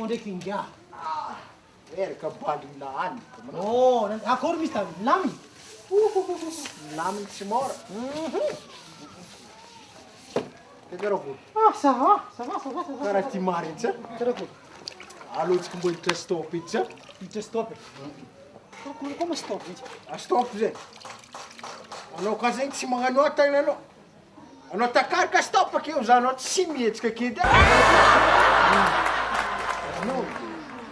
ndraiky ingia. Erika balilany. Oh, akory misy tamy lamy? Laminy tsy mora. Karakory. Ah, ça va. Karaha ty maritsy a. Karakory. Alotsika mbo hiditra stop ity a. Hiditra stop. Karakory koa ma stop ity? Stop zay. Anao ka zegny tsy magnano tagna anao. Anao takarika stop akeo za anao tsy mihetsika kedy. Anao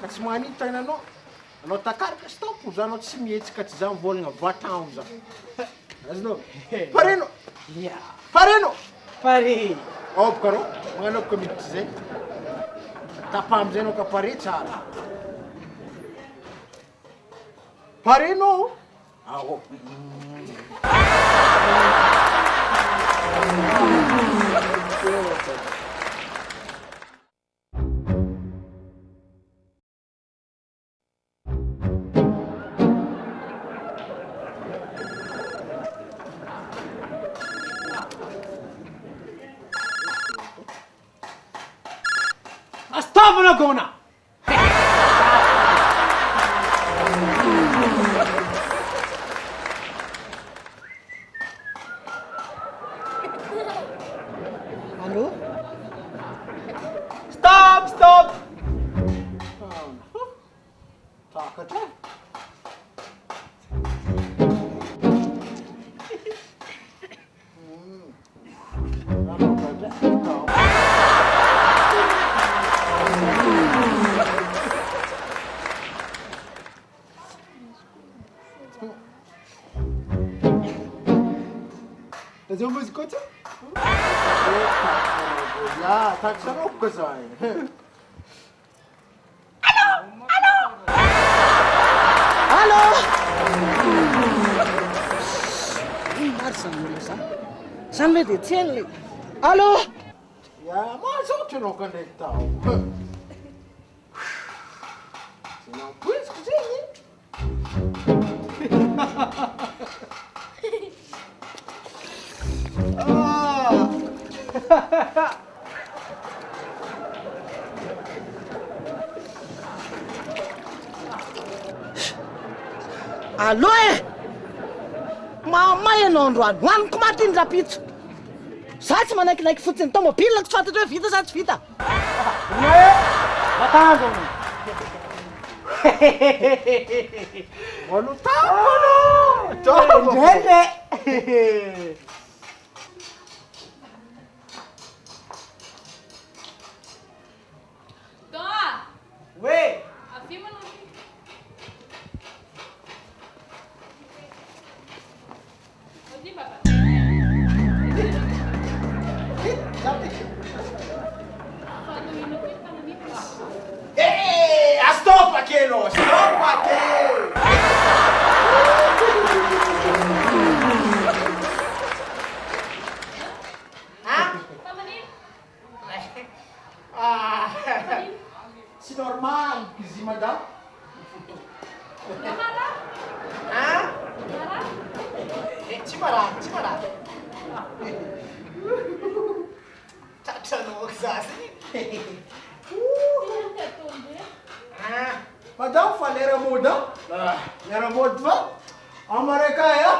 ka tsy magnano tagna anao. Anao takarika stop za anao tsy mihetsika tsy za mivolagna va-temps za. Azonao. Pareno. Yeah. Pareno. Pare. Oboka anao, magnano oboka miditra zay. Tapa amizay anao ka pare tsara. Pareno. Ao. Stop na gona. Allô? Stop! Takatra. Zao música koa. Ja, tack så mycket så här. Hallå! Marsan dulu sa. Sampai di sini. Hallå! Ja, maar zo te nog kan ik tahu. Senang puas ke sini. Allô eh! Mama ianao androany, hoaniko maty ny rapitso. Za tsy manaikinaiky fotsiny tomobile tsy fantatra hoe vita sa tsy vita. Matango. Malutapano. Ndrele. Oui. Stop aquilo! Stop aquilo! C'est normal, si madame. Hein? Ci marah. Tak sanoh sasi. Madame, fallait remonter. Il y a un mot de vent. En marécaille, hein?